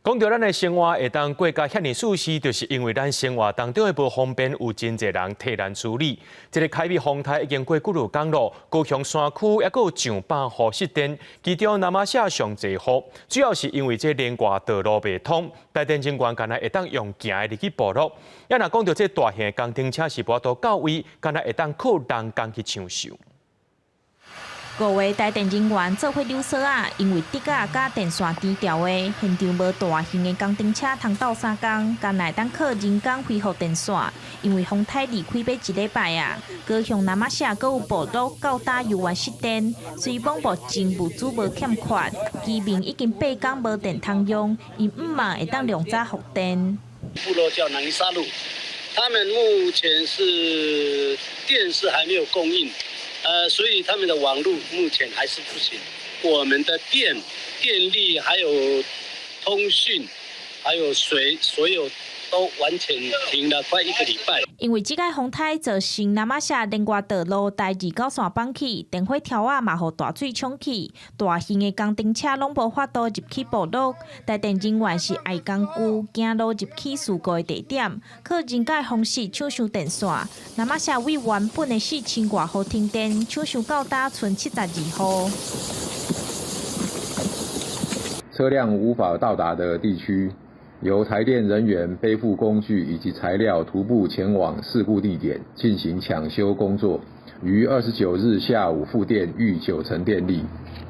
讲到咱的生活会当过甲遐尼舒适，就是因为咱生活当中的不方便，有真侪人替咱处理。这个凯美风台已经过几路公路，高雄山区也有上百户失电，其中南马社上侪户，主要是因为这连外道路未通，台电人员干那会当用行的入去部落。也若讲到这大型的工程车是无到到位，干那会当靠人工去抢修。5位台电人员做伙溜索啊，因为竹啊甲电线低调的，现场无大型的工程车通斗相共，干来当靠人工恢复电线。因为风台离开要1礼拜啊，高雄南马社阁有部落到达油源失电，虽网目前物资无欠缺，居民已经8天无电通用，因毋望会当量早复电。部落叫南伊沙路，他们目前是电是还没有供应。所以他们的网络目前还是不行。我们的电力还有通讯，还有水，所有都完全停了快1个礼拜。因为这个风台造成南马社连外道路台29线放起，电火条啊嘛互大水冲去，大型的工程车拢无法度入去部落。台电人员是爱工具行路入去事故的地点，靠人工方式抢修电线。南马社为原本的4000多户停电，抢修到达剩72户。车辆无法到达的地区，由台电人员背负工具以及材料，徒步前往事故地点进行抢修工作。于29日下午复电逾90%电力。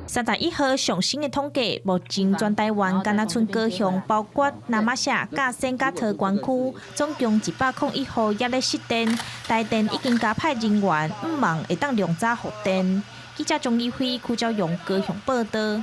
31号上新的统计，目前全台湾敢若剩高雄，包括南马社、甲仙、甲桃园区，总共101户也咧失电。台电已经加派人员，毋望会当量早复电。记者钟义辉、邱昭勇高雄报道。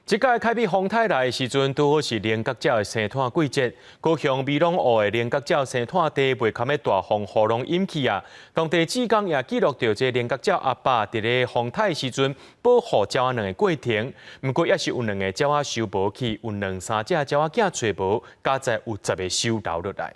即届凯美风台来的时阵，拄好是连角鸟的生产季节。高雄美浓湖的连角鸟生产地袂堪的大风雨龙引起啊，当地志工也记录到这连角鸟阿爸伫咧风台的时阵保护鸟仔卵的过程。不过也是有2个鸟仔收无去，有2-3只鸟仔囝找无，加在有10个收留落来。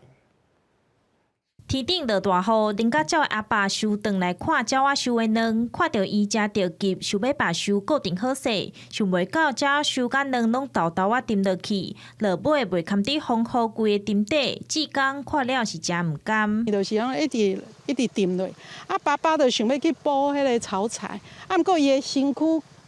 天顶落大雨，连角鸟的阿爸收回来看鸟仔收的卵，看到伊正着急，想要把收固定好势，想袂到鸟仔收甲卵拢豆豆啊沉落去，落尾袂堪伫风雨规个沉底，志工看了是真毋甘。伊就是讲一直沉落，啊爸爸就想要去补迄个草材，啊毋过伊的身躯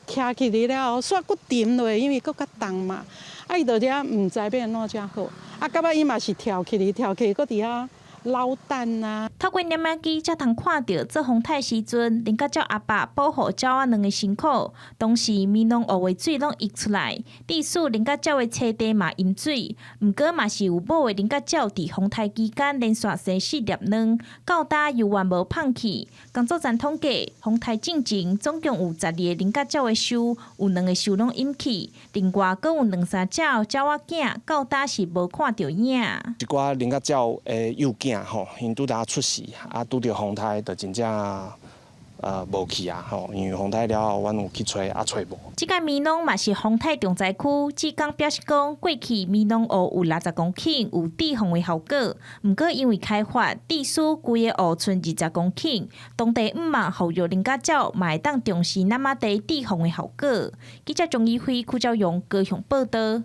徛起嚟了后，煞佫沉落，因为佫较重嘛，啊伊就遮毋知要安怎才好，啊到尾伊嘛是跳起佫伫遐。捞蛋啊！透过摄影机才通看到做风台时阵，连角鸟阿爸保护鸟仔卵的辛苦。当时美浓湖的水拢溢出来，致使连角鸟的栖地嘛淹水。毋过嘛是有某个连角鸟伫风台期间连续生4粒卵，到达犹原无放弃。工作站统计，风台进前总共有12个连角鸟的收，有2个收拢淹去，另外阁有2-3只鸟仔囝到达是无看到影。一寡连角鸟的幼囝。因拄搭出事，啊，拄着风台，就真正无去啊！因为风台了后，阮有去找，找无。即个美浓嘛是风台重灾区，志工表示讲，过去美浓湖有60公顷有止洪的效果，毋过因为开发，致使规个湖剩20公顷，当地毋望呼吁连角鸟嘛会当重视南马地止洪的效果。记者钟义辉、邱昭勇高雄报道。